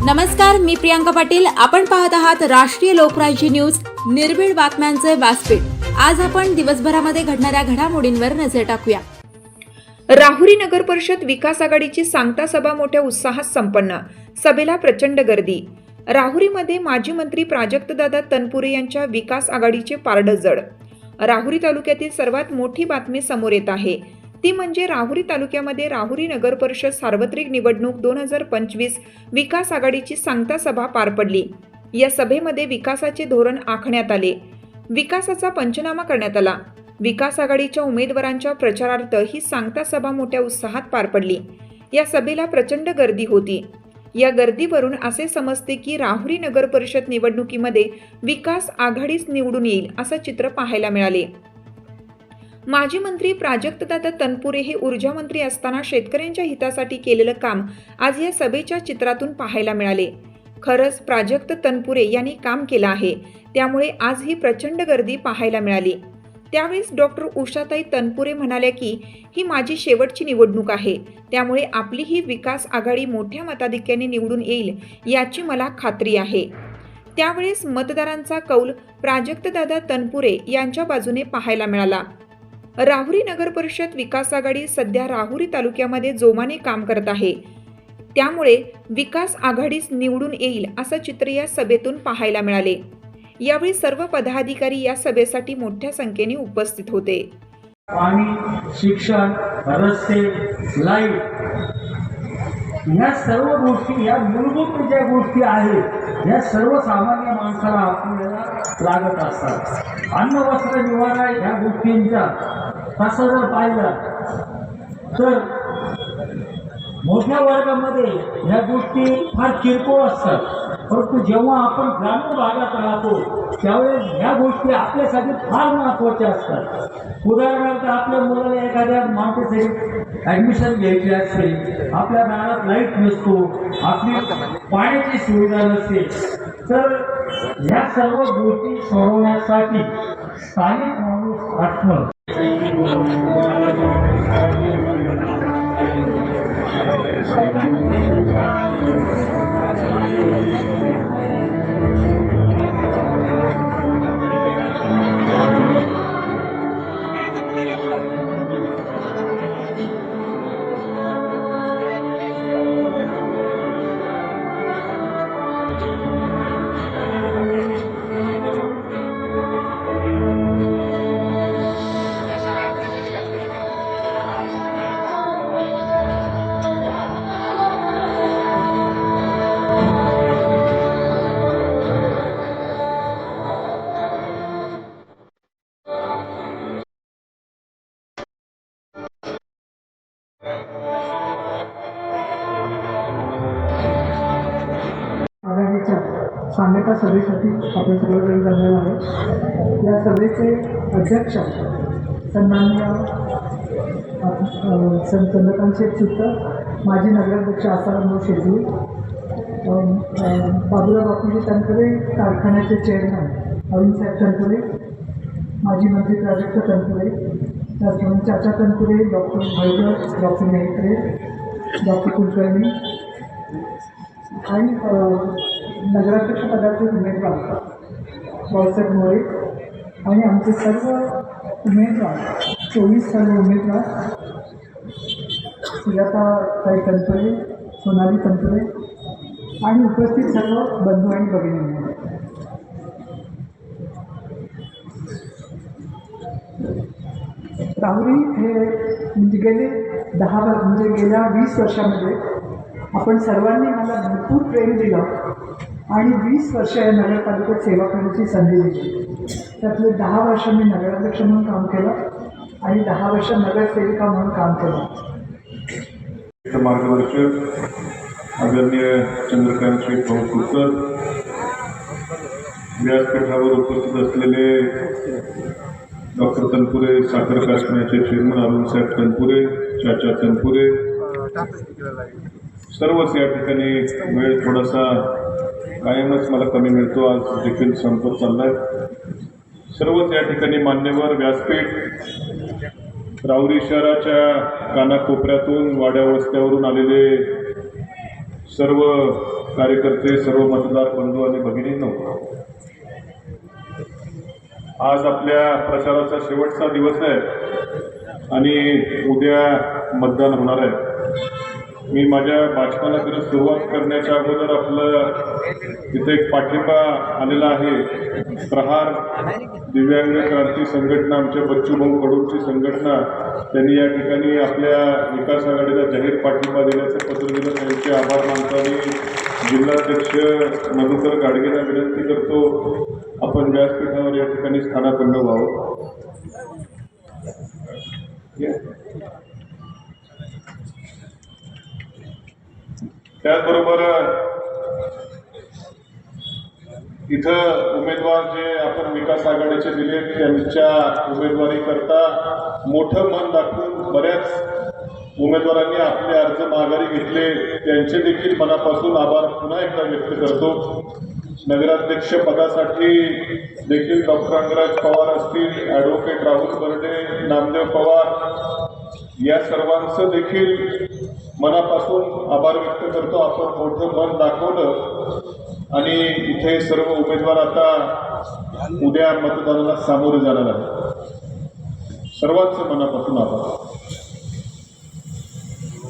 नमस्कार, मी प्रियांका पाटील. आपण पाहत आहात राष्ट्रीय लोकराज्य न्यूज, निर्भीड बातम्यांचे व्यासपीठ. आज आपण दिवसभरामध्ये घडणाऱ्या घडामोडींवर नजर टाकूया. राहुरी नगर परिषद विकास आघाडीची सांगता सभा मोठ्या उत्साहात संपन्न. सभेला प्रचंड गर्दी. राहुरीमध्ये माजी मंत्री प्राजक्तदादा तनपुरे यांच्या विकास आघाडीचे पारडं जड. राहुरी तालुक्यातील सर्वात मोठी बातमी समोर येत आहे ती म्हणजे राहुरी तालुक्यामध्ये राहुरी नगर परिषद सार्वत्रिक निवडणूक 2025 विकास आघाडीची सांगता सभा पार पडली. या सभेमध्ये विकासाचे धोरण आखण्यात आले, विकासाचा पंचनामा करण्यात आला. विकास आघाडीच्या उमेदवारांच्या प्रचारार्थ ही सांगता सभा मोठ्या उत्साहात पार पडली. या सभेला प्रचंड गर्दी होती. या गर्दीवरून असे समजते की राहुरी नगर परिषद निवडणुकीमध्ये विकास आघाडीच निवडून येईल असं चित्र पाहायला मिळाले. माजी मंत्री प्राजक्तदादा तनपुरे हे ऊर्जा मंत्री असताना शेतकऱ्यांच्या हितासाठी केलेलं काम आज या सभेच्या चित्रातून पाहायला मिळाले. खरंच प्राजक्त तनपुरे यांनी काम केलं आहे, त्यामुळे आज ही प्रचंड गर्दी पाहायला मिळाली. त्यावेळेस डॉक्टर उषाताई तनपुरे म्हणाल्या की ही माझी शेवटची निवडणूक आहे, त्यामुळे आपली ही विकास आघाडी मोठ्या मताधिक्याने निवडून येईल याची मला खात्री आहे. त्यावेळेस मतदारांचा कौल प्राजक्तदादा तनपुरे यांच्या बाजूने पाहायला मिळाला. राहुरी नगर परिषद विकास आघाडी सध्या राहुरी तालुक्यामध्ये जोमाने काम करत आहे, त्यामुळे विकास आघाडीच निवडून येईल असं चित्र या सभेतून पाहायला मिळाले. यावेळी सर्व पदाधिकारी या सभेसाठी मोठ्या संख्येने उपस्थित होते. पाणी, शिक्षण, रस्ते, लाईट या सर्व गोष्टी, या मूलभूत ज्या गोष्टी आहेत या सर्वसामान्य माणसाला आपल्याला लागत असतात. अन्न, वस्त्र, निवारा ह्या गोष्टींचा तसं जर पाहिलं तर मोठ्या वर्गामध्ये ह्या गोष्टी फार किरकोळ असतात, परंतु जेव्हा आपण ग्रामीण भागात राहतो त्यावेळेस ह्या गोष्टी आपल्यासाठी फार महत्त्वाच्या असतात. उदाहरणार्थ आपल्या मुलाला एखाद्या माणसासाठी ॲडमिशन घ्यायची असते, आपल्या घरात लाईट नसतो, आपली पाण्याची सुविधा नसते, तर ह्या सर्व गोष्टी सोडवण्यासाठी स्थानिक माणूस असणं सांगता सभेसाठी आपण सर्वजण जमलेलो आहे. या सभेचे अध्यक्ष सन्माननीय संत चंद्रकांत शेठ चित्तर, माजी नगराध्यक्ष आसाराम शेजू, बाबूराव बापूजी तनपुरे, कारखान्याचे चेअरमन अरुणसाहेब तनपुरे, माजी मंत्री प्राजक्त तनपुरे, त्याचप्रमाणे चाचा Tanpure, doctor Bhairav, doctor Mehtre, doctor Kulkarni आणि नगराध्यक्ष पदाचे उमेदवार बाळासाहेब मोरे आणि आमचे सर्व उमेदवार 24 सर्व उमेदवार सुजाताताई तनपुरे, सोनाली तनपुरे आणि उपस्थित सर्व बंधू आणि भगिनी. राहुरी हे गेल्या 20 वर्षामध्ये आपण सर्वांनी मला भरपूर प्रेम दिलं आणि 20 वर्ष या नगरपालिकेत सेवा करण्याची संधी दिली. त्यातले 10 वर्ष मी नगराध्यक्ष म्हणून काम केलं आणि 10 वर्ष नगरसेविका म्हणून काम केलं. मार्गदर्शक आदरणीय चंद्रकांत शेठ चित्तर, व्यासपीठावर उपस्थित असलेले डॉक्टर तनपुरे साखर कारखान्याचे चेअरमन अरुणसाहेब तनपुरे, चाचा तनपुरे, सर्वच या ठिकाणी वेळ थोडासा कायमच मला कमी मिळतो, आज देखील संपत चाललाय. सर्वच या ठिकाणी मान्यवर, व्यासपीठ, राहुरी शहराच्या कानाकोपऱ्यातून, वाड्या वस्त्यावरून आलेले सर्व कार्यकर्ते, सर्व मतदार बंधू आणि भगिनींनो, आज आपल्या प्रचाराचा शेवटचा दिवस आहे आणि उद्या मतदान होणार आहे. मी माझ्या भाषणाला खरं सुरुवात करण्याच्या अगोदर आपलं इथे एक पाठिंबा आलेला आहे. प्रहार दिव्यांग क्रांती संघटना, आमच्या बच्चूभाऊ कडूंची संघटना, त्यांनी या ठिकाणी आपल्या विकास आघाडीला जाहीर पाठिंबा देण्याचं पत्र दिलं. त्यांचे आभार मानतो आणि जिल्हाध्यक्ष मधुकर गाडगेंना विनंती करतो आपण व्यासपीठावर या ठिकाणी स्थानापन्न व्हावं. त्याचबरोबर इथं उमेदवार जे आपण विकास आघाडीचे दिले, त्यांच्या उमेदवारी करता मोठं मन दाखवून बऱ्याच उमेदवारांनी आपले अर्ज माघारी घेतले. त्यांचे देखील मनापासून आभार पुन्हा एकदा व्यक्त करतो. नगराध्यक्ष पदासाठी देखील डॉक्टर अंगराज पवार असतील, ॲडव्होकेट राहुल बर्डे, नामदेव पवार, या सर्वांचं देखील मनापासून आभार व्यक्त करतो. आपण मोठं मन दाखवलं आणि इथे सर्व उमेदवार आता उद्या मतदानाला सामोरे जाणार आहेत. सर्वांचं मनापासून आभार.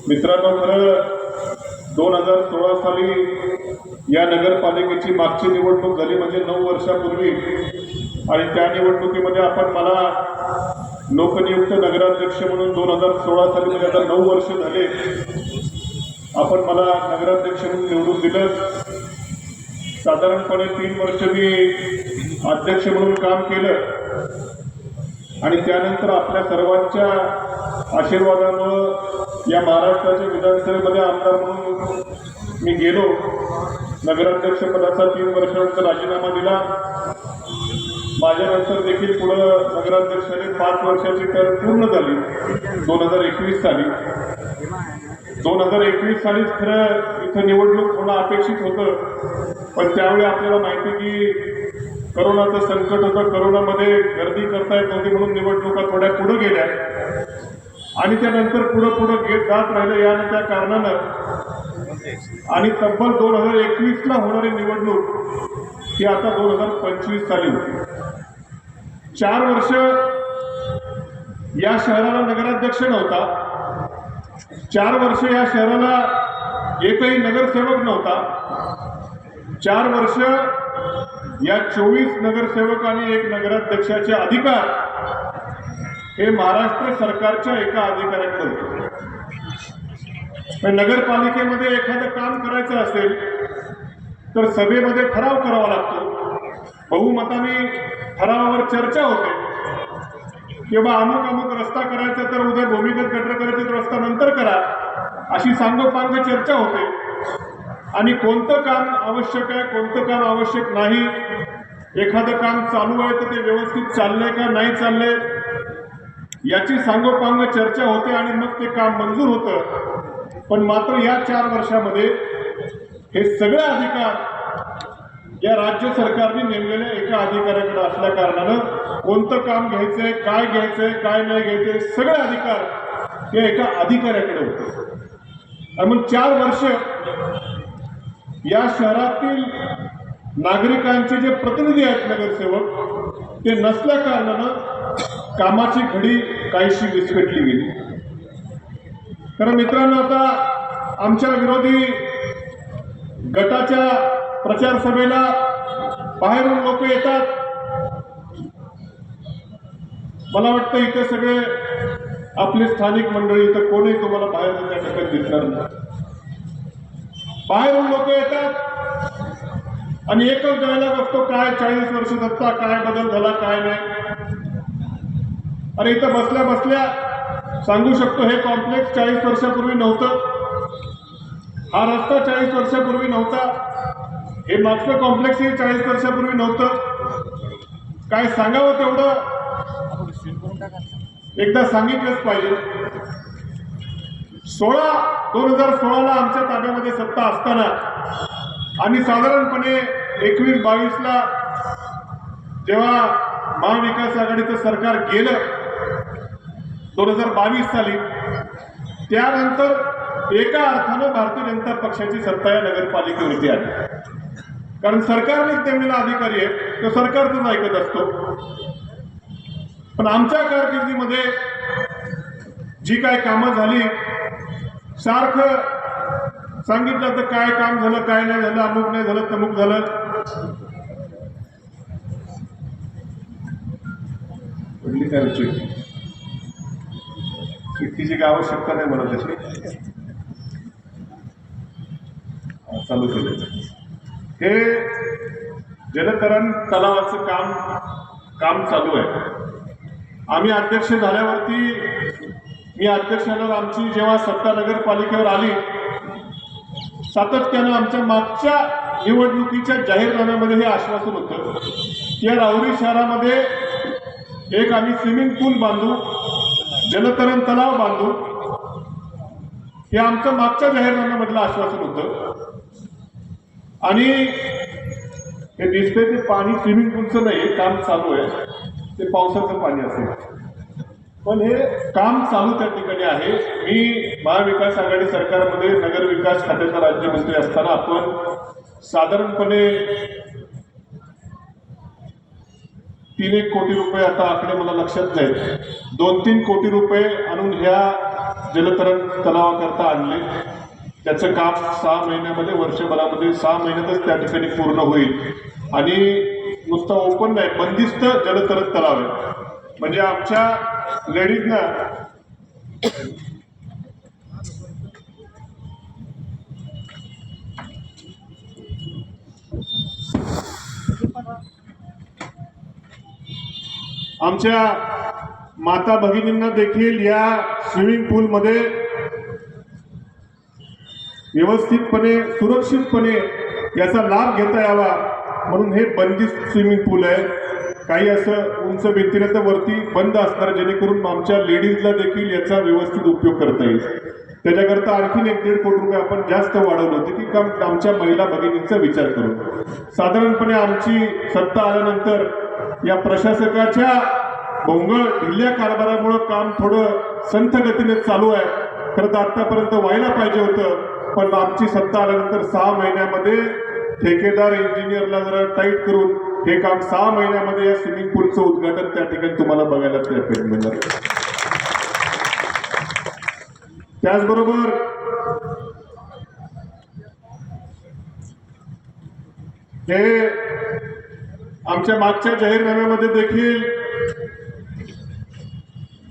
मित्रांनो, खरं 2016 साली या नगरपालिकेची मागची निवडणूक झाली म्हणजे 9 वर्षापूर्वी, आणि त्या निवडणुकीमध्ये आपण मला लोकनियुक्त नगराध्यक्ष म्हणून 2016 साली म्हणजे आता 9 वर्ष झाले आपण मला नगराध्यक्ष म्हणून निवडून दिलं. साधारणपणे 3 वर्ष मी अध्यक्ष म्हणून काम केलं आणि त्यानंतर आपल्या सर्वांच्या आशीर्वादामुळं या महाराष्ट्राच्या विधानसभेमध्ये आमदार म्हणून मी गेलो. नगराध्यक्षपदाचा 3 वर्षानंतर राजीनामा दिला. माझ्यानंतर देखील पुढं नगराध्यक्षाने 5 वर्षाची टर्म पूर्ण झाली 2021 साली. 2021 सालीच खरं इथं निवडणूक होणं अपेक्षित होतं, पण त्यावेळी आपल्याला माहिती की करोनाचं संकट होतं. करोनामध्ये गर्दी करता येत नव्हती म्हणून निवडणुका थोड्या पुढे गेल्या आणि त्यानंतर पुढं घेत जात राहिलं या त्या कारणानं. आणि तब्बल 2021ला होणारी निवडणूक ही आता 2025 साली होती. 4 वर्ष या शहराला नगराध्यक्ष नव्हता. 4 वर्ष या शहराला एकही नगरसेवक नव्हता. 4 वर्ष या 24 नगरसेवक आणि 1 नगराध्यक्षाचे अधिकार हे महाराष्ट्र सरकारच्या एका अधिकाऱ्याकडे होते. नगरपालिकेमध्ये एखादं काम करायचं असेल तर सभेमध्ये ठराव करावा लागतो. बहुमताने ठरावावर चर्चा होते किंवा अमुक रस्ता करायचा तर उद्या भूमिगत गटर करायचा तर रस्ता नंतर करा, अशी सांगोपांग चर्चा होते. आणि कोणतं काम आवश्यक आहे, कोणतं काम आवश्यक नाही, एखादं काम चालू आहे तर ते व्यवस्थित चाललंय का नाही चाललंय याची सांगोपांग चर्चा होते आणि मग ते काम मंजूर होतं. पण मात्र या 4 वर्षामध्ये हे सगळे अधिकार या राज्य सरकारने नेमलेल्या एका अधिकाऱ्याकडे असल्या कारणानं कोणतं काम घ्यायचंय, काय घ्यायचंय, काय नाही घ्यायचंय, सगळे अधिकार या एका अधिकाऱ्याकडे होते. आणि मग 4 वर्ष या शहरातील नागरिकांचे जे प्रतिनिधी आहेत नगरसेवक, ते नसल्या कारणानं कामाची घडी काहीशी विस्कटली गेली. कारण मित्रांनो, आता आमच्या विरोधी गटाच्या प्रचार सभेला बाहेरून लोक येतात. मला वाटतं इथे सगळे आपले स्थानिक मंडळी, इथं कोणी तुम्हाला बाहेर त्या ठिकाणी दिसणार नाही. बाहेरून लोक येतात आणि एकच द्यायला बघतो, काय 40 वर्ष दत्ता, काय बदल झाला, काय नाही. अरे इथं बसल्या बसल्या सांगू शकतो, हे कॉम्प्लेक्स 40 वर्षापूर्वी नव्हतं, हा रस्ता 40 वर्षापूर्वी नव्हता, हे मागचं कॉम्प्लेक्स हे 40 वर्षापूर्वी नव्हतं. काय सांगावं तेवढं एकदा सांगितलंच पाहिजे. 2016ला आमच्या ताब्यामध्ये सत्ता असताना आणि साधारणपणे 21-22ला जेव्हा महाविकास आघाडीचं सरकार गेलं 2022 साली, त्यानंतर एका अर्थानं भारतीय जनता पक्षाची सत्ता या नगरपालिकेवरती आहे. कारण सरकारने नेमलेला अधिकारी आहे, तो सरकारचंच ऐकत असतो. पण आमच्या कारकिर्दीमध्ये जी काय कामं झाली, सारखं सांगितलं तर काय काम झालं, काय नाही झालं, अमुक नाही झालं, तमुक झालं. पडली काय चिठ्ठीची आवश्यकता नाही मला त्याची. चालू केलं हे जलतरण तलावाचं काम चालू आहे. आम्ही अध्यक्ष झाल्यावरती, मी अध्यक्ष झाल्यावर आमची जेव्हा सत्ता नगरपालिकेवर आली, सातत्यानं आमच्या मागच्या निवडणुकीच्या जाहीरनाम्यामध्ये हे आश्वासन होतं की या राहुरी शहरामध्ये एक आम्ही स्विमिंग पूल बांधू, जलतरण तलाव बांधू. हे आमचं मागच्या जाहीरनाम्यामधलं आश्वासन होतं. आणि हे दिसतंय ते पाणी स्विमिंग पूलचं नाही, काम चालू आहे, ते पावसाचं पाणी असेल. पण हे काम चालू त्या ठिकाणी आहे. मी महाविकास आघाडी सरकारमध्ये नगर विकास खात्याचा राज्यमंत्री असताना आपण साधारणपणे 3-1 कोटी रुपये, आता आकडे मला लक्षात नाही, 2-3 कोटी रुपये आणून ह्या जलतरण तलावाकरता आणले. त्याचं काम 6 महिन्यामध्ये, वर्षभरामध्ये 6 महिन्यातच त्या ठिकाणी पूर्ण होईल. आणि नुसतं ओपन नाही, बंदिस्त जलतरण तलाव आहे. म्हणजे आमच्या लेडीजना आमच्या माता भगिनींना देखील या स्विमिंग पूलमध्ये व्यवस्थितपणे, सुरक्षितपणे याचा लाभ घेता यावा म्हणून हे बंदिस्त स्विमिंग पूल आहे. काही असं उंच भिंतीने तर वरती बंद असणार, जेणेकरून आमच्या लेडीजला देखील याचा व्यवस्थित उपयोग करता येईल. त्याच्याकरता आणखीन 1-1.5 कोटी रुपये आपण जास्त वाढवले होते की काम आमच्या महिला भगिनींचा विचार करून. साधारणपणे आमची सत्ता आल्यानंतर या प्रशासकाच्या भोंगळ ढिल्या कारभारामुळे काम थोडं संथ गतीने चालू आहे. खरं तर आतापर्यंत व्हायला पाहिजे होतं, पण आमची सत्ता आल्यानंतर 6 महिन्यामध्ये ठेकेदार इंजिनियरला जरा टाईट करून हे काम 6 महिन्यामध्ये या स्विमिंग पूलचं उद्घाटन त्या ठिकाणी तुम्हाला बघायला मिळणार. त्याचबरोबर हे आमच्या मागच्या जाहीरनाम्यामध्ये देखील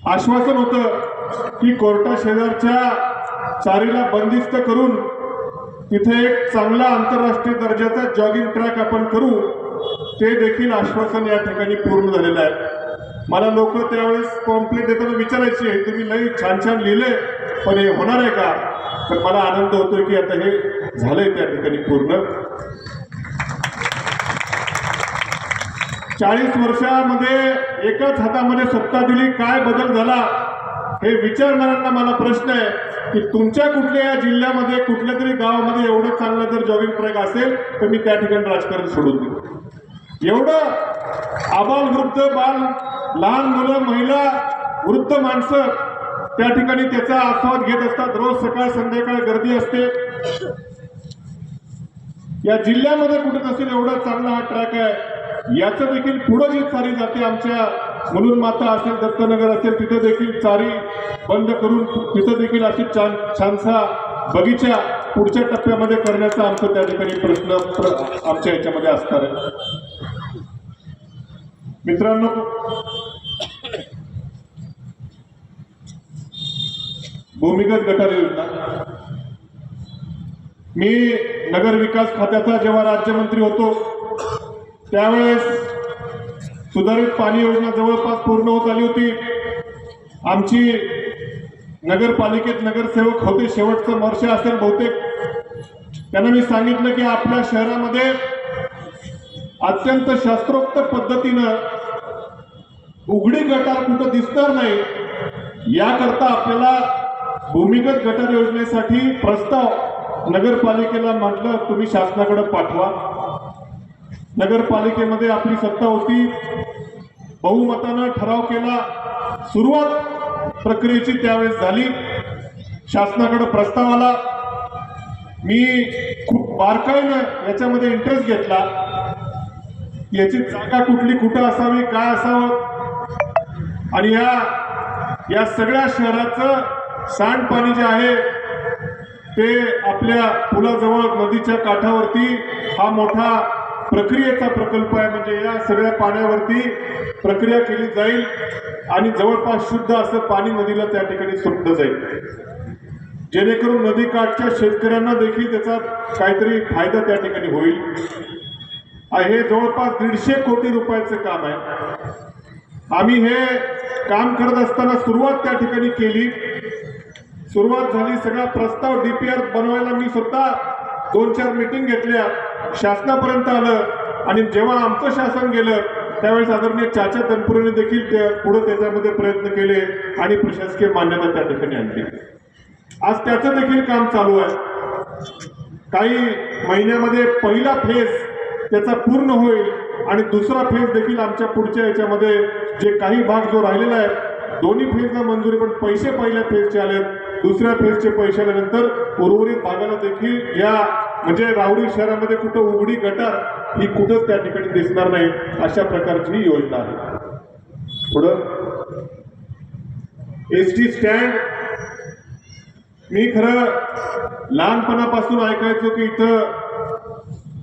आश्वासन होतं की कोर्टा शेजारच्या चारीला बंदिस्त करून तिथे एक चांगला आंतरराष्ट्रीय दर्जाचा जॉगिंग ट्रॅक आपण करू. ते देखील आश्वासन या ठिकाणी पूर्ण झालेलं आहे. मला लोक त्यावेळेस कॉम्प्लेट देताना विचारायचे, तुम्ही लई छान छान लिहिले, पण हे होणार आहे का? तर मला आनंद होतोय की आता हे झालंय त्या ठिकाणी पूर्ण. 40 वर्षामध्ये एकाच हातामध्ये सत्ता दिली, काय बदल झाला हे विचारणाऱ्यांना मला प्रश्न आहे की तुमच्या कुठल्या या जिल्ह्यामध्ये, कुठल्या तरी गावामध्ये एवढं चांगलं जर जॉगिंग ट्रॅक असेल तर मी त्या ठिकाणी राजकारण सोडून देतो. एवढं आबाल वृद्ध, बाल, लहान मुलं, महिला, वृद्ध माणसं त्या ठिकाणी त्याचा आस्वाद घेत असतात. रोज सकाळ संध्याकाळ गर्दी असते. या जिल्ह्यामध्ये कुठे नसेल एवढा चांगला हा ट्रॅक आहे. याचं देखील पुढं जी चारी जाते, आमच्या मुलुंड माता असेल, दत्तनगर असेल, तिथं देखील चारी बंद करून तिथं देखील अशी छानसा बगीचा पुढच्या टप्प्यामध्ये करण्याचा आमचा त्या ठिकाणी प्रश्न आमच्या याच्यामध्ये असणार आहे. मित्रांनो, भूमिगत गटार योजना, मी नगर विकास खात्याचा जेव्हा राज्यमंत्री होतो त्यावेळेस सुधारित पाणी योजना जवळपास पूर्ण होत आली होती. आमची नगरपालिकेत नगरसेवक होते, शेवटचं वर्ष असेल बहुतेक. त्यांना मी सांगितलं की आपल्या शहरामध्ये अत्यंत शास्त्रोक्त पद्धतीनं उघडी गटार कुठं दिसणार नाही, याकरता आपल्याला भूमिगत गटार योजनेसाठी प्रस्ताव नगरपालिकेला म्हटलं तुम्ही शासनाकडे पाठवा. नगरपालिकेमध्ये आपली सत्ता होती, बहुमतानं ठराव केला, सुरुवात प्रक्रियेची त्यावेळेस झाली. शासनाकडे प्रस्ताव आला. मी खूप बारकाईनं याच्यामध्ये इंटरेस्ट घेतला. याची जागा कुठली, कुठं असावी, काय असावं, आणि या सगळ्या शहराचं सांडपाणी जे आहे ते आपल्या पुलाजवळ नदीच्या काठावरती हा मोठा प्रक्रियेचा प्रकल्प आहे. म्हणजे या सगळ्या पाण्यावरती प्रक्रिया केली जाईल आणि जवळपास शुद्ध असं पाणी नदीला त्या ठिकाणी सोडलं जाईल, जेणेकरून नदीकाठच्या शेतकऱ्यांना देखील त्याचा काहीतरी फायदा त्या ठिकाणी होईल. हे जवळपास 150 कोटी रुपयाचं काम आहे. आम्ही हे काम करत असताना सुरुवात त्या ठिकाणी केली. सुरुवात झाली, सगळा प्रस्ताव डीपीआर बनवायला मी स्वतः 2-4 मीटिंग घेतल्या, शासनापर्यंत आलं. आणि जेव्हा आमचं शासन गेलं त्यावेळेस आदरणीय चाचा तनपुरेने देखील पुढे त्याच्यामध्ये प्रयत्न केले आणि प्रशासकीय मान्यता त्या ठिकाणी आणली. आज त्याचं देखील काम चालू आहे. काही महिन्यामध्ये पहिला फेज त्याचा पूर्ण होईल आणि दुसरा फेज देखील आमच्या पुढच्या याच्यामध्ये जे काही भाग जो राहिलेला आहे, दोन्ही फेजला मंजुरी, पण पैसे पहिल्या फेजचे आले, दुसऱ्या फेजचे पैसे आल्यानंतर उर्वरित भागाला देखील या म्हणजे राहुरी शहरामध्ये कुठं उघडी गटार ही कुठंच त्या ठिकाणी दिसणार नाही, अशा प्रकारची ही योजना आहे. पुढं एसटी स्टँड, मी खरं लहानपणापासून ऐकायचो की इथं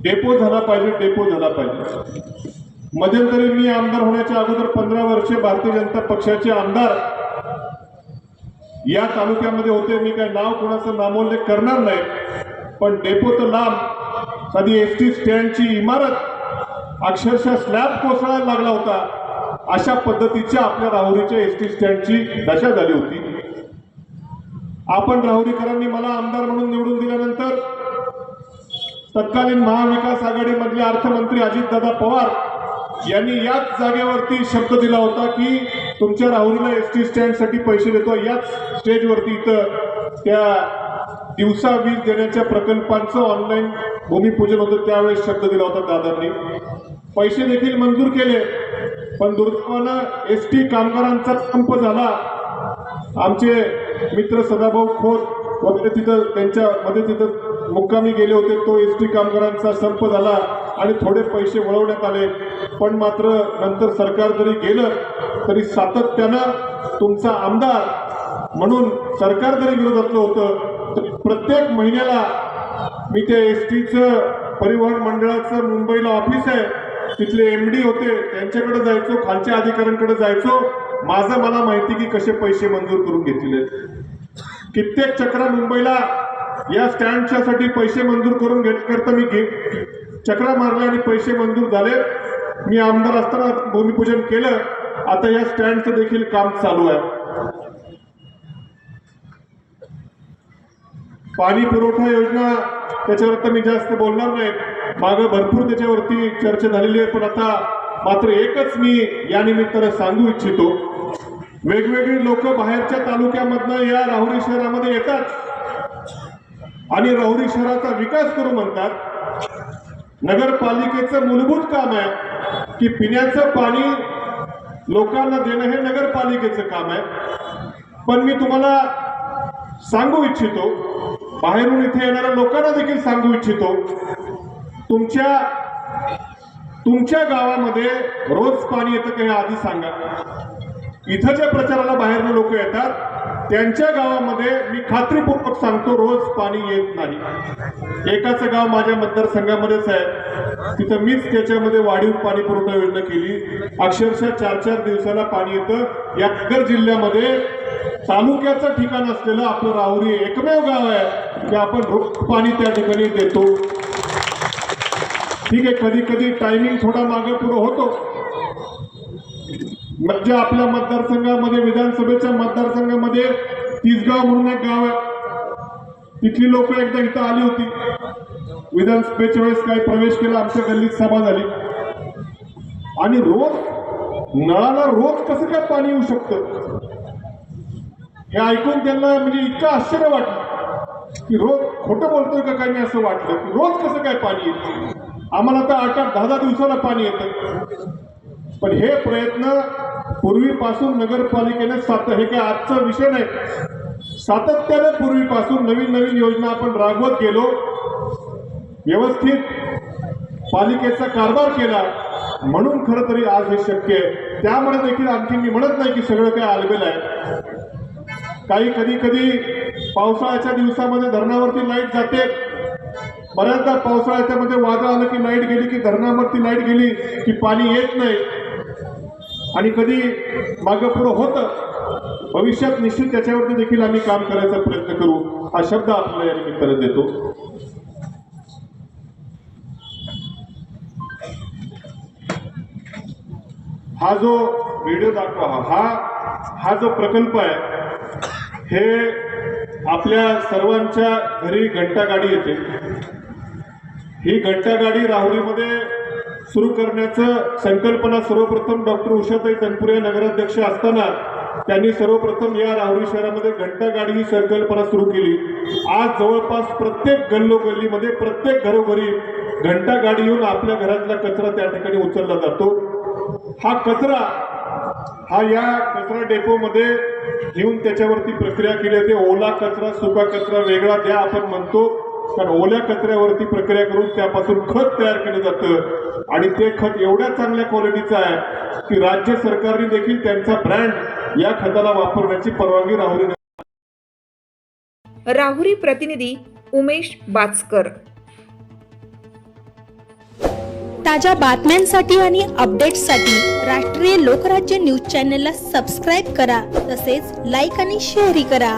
डेपो झाला पाहिजे, डेपो झाला पाहिजे. मध्यंतरी मी आमदार होण्याच्या अगोदर 15 वर्षे भारतीय जनता पक्षाचे आमदार या तालुक्यामध्ये होते. मी काय नाव कोणाचं नामोल्लेख करणार नाही, पण डेपो तर लांब, कधी एसटी स्टँडची इमारत अक्षरशः स्लॅब कोसळायला लागला होता, अशा पद्धतीच्या आपल्या राहुरीच्या एसटी स्टँडची दशा झाली होती. आपण राहुरीकरांनी मला आमदार म्हणून निवडून दिल्यानंतर तत्कालीन महाविकास आघाडीमधले अर्थमंत्री अजितदादा पवार यांनी याच जागेवरती शब्द दिला होता की तुमच्या राहुरीला एसटी स्टँडसाठी पैसे देतो. याच स्टेजवरती इथं त्या दिवसा वीज देण्याच्या प्रकल्पांचं ऑनलाईन भूमिपूजन होतं, त्यावेळेस शब्द दिला होता दादांनी. पैसे देखील मंजूर केले, पण दुर्दैवानं एसटी कामगारांचा संप झाला. आमचे मित्र सदाभाऊ खोत वगैरे तिथं त्यांच्यामध्ये तिथं मुक्कामी गेले होते. तो एसटी कामगारांचा संप झाला आणि थोडे पैसे वळवण्यात आले, पण मात्र नंतर सरकार जरी गेलं तरी सातत्यानं तुमचा आमदार म्हणून सरकार जरी विरोधातलं होतं तर प्रत्येक महिन्याला मी त्या एसटीचं परिवहन मंडळाचं मुंबईला ऑफिस आहे, तिथले MD होते त्यांच्याकडे जायचो, खालच्या अधिकाऱ्यांकडे जायचो. माझं मला माहिती की कसे पैसे मंजूर करून घेतले. कित्येक चक्रा मुंबईला या स्टँडच्यासाठी पैसे मंजूर करून घेण्याकरता मी चक्रा मारल्या आणि पैसे मंजूर झाले. मी आमदार असताना भूमिपूजन केलं. आता या स्टँडचं देखील काम चालू आहे. पाणी पुरवठा योजना, त्याच्यावर तर मी जास्त बोलणार नाही, मागं भरपूर त्याच्यावरती चर्चा झालेली आहे, पण आता मात्र एकच मी या निमित्तानं सांगू इच्छितो. वेगवेगळी लोक बाहेरच्या तालुक्यामधनं या राहुरी शहरामध्ये येतात आणि राहुरी शहराचा विकास करू म्हणतात. नगरपालिकेचं मूलभूत काम आहे की पिण्याचं पाणी लोकांना देणं हे नगरपालिकेचं काम आहे. पण मी तुम्हाला सांगू इच्छितो, बाहेरून इथे येणाऱ्या लोकांना देखील सांगू इच्छितो, तुमच्या गावामध्ये रोज पाणी येतं का हे आधी सांगा. इथं ज्या प्रचाराला बाहेरनं लोक येतात त्यांच्या गावामध्ये मी खात्रीपूर्वक सांगतो रोज पाणी येत नाही. एकाचं गाव माझ्या मतदारसंघामध्येच आहे, तिथं मीच त्याच्यामध्ये वाढीव पाणी पुरवठा योजना केली. अक्षरशः 4-4 दिवसाला पाणी येतं. या नगर जिल्ह्यामध्ये तालुक्याचं ठिकाण असलेलं आपलं राहुरी एकमेव गाव आहे की आपण रोज पाणी त्या ठिकाणी देतो. ठीक आहे, कधी कधी टायमिंग थोडा मागे पुढे होतो. म्हणजे आपल्या मतदारसंघामध्ये, विधानसभेच्या मतदारसंघामध्ये तिसगाव म्हणून एक गाव आहे, तिथली लोक एकदा इथं आली होती. विधानसभेच्या वेळेस काही प्रवेश केला, आमच्या गल्लीत सभा झाली आणि रोज नळाला रोज कसं काय पाणी येऊ शकतं हे ऐकून त्यांना म्हणजे इतकं आश्चर्य वाटलं की रोज खोटं बोलतोय का काही, असं वाटलं की रोज कसं काय पाणी येतं. आम्हाला तर 8-10 दिवसाला पाणी येतं. पण हे प्रयत्न पूर्वीपासून नगरपालिकेने हे काय आजचा विषय नाही, सातत्याने पूर्वीपासून नवीन नवीन योजना आपण राबवत गेलो, व्यवस्थित पालिकेचा कारभार केला, म्हणून खरं तरी आज हे शक्य आहे. त्यामुळे देखील आणखी मी म्हणत नाही की सगळं काय आलबेल आहे. काही कधी पावसाळ्याच्या दिवसामध्ये धरणावरती लाईट जाते, बऱ्याचदा पावसाळ्याच्यामध्ये वादळ आलं की लाईट गेली की धरणावरती लाईट गेली की पाणी येत नाही, आणि कधी मागं पुढं होतं. भविष्यात निश्चित त्याच्यावरती देखील आम्ही काम करायचा प्रयत्न करू, हा शब्द आपल्याला या निमित्ताने देतो. हा जो व्हिडिओ दाखवा, हा जो प्रकल्प आहे, हे आपल्या सर्वांच्या घरी घंटागाडी येते. ही घंटागाडी राहुरीमध्ये सुरू करण्याचं संकल्पना सर्वप्रथम डॉक्टर उषाताई तनपुरे नगराध्यक्ष असताना त्यांनी सर्वप्रथम या राहुरी शहरामध्ये घंटागाडी ही संकल्पना सुरू केली. आज जवळपास प्रत्येक गल्लोगल्लीमध्ये, प्रत्येक घरोघरी घंटागाडी येऊन आपल्या घरातला कचरा त्या ठिकाणी उचलला जातो. हा कचरा या कचरा डेपोमध्ये घेऊन त्याच्यावरती प्रक्रिया केली जाते. ओला कचरा, सुका कचरा वेगळा द्या आपण म्हणतो, कारण ओल्या कचऱ्यावरती प्रक्रिया करून त्यापासून खत तयार केलं जातं, आणि ते खत एवढ्या चांगल्या क्वालिटीचं आहे की राज्य सरकारने देखील त्यांचा ब्रँड या खताला वापरण्याची परवानगी राहुरी प्रतिनिधी उमेश बाचकर. ताज्या बातम्यांसाठी आणि अपडेट्ससाठी राष्ट्रीय लोकराज्य न्यूज चॅनलला सबस्क्राईब करा, तसेच लाईक आणि शेअरही करा.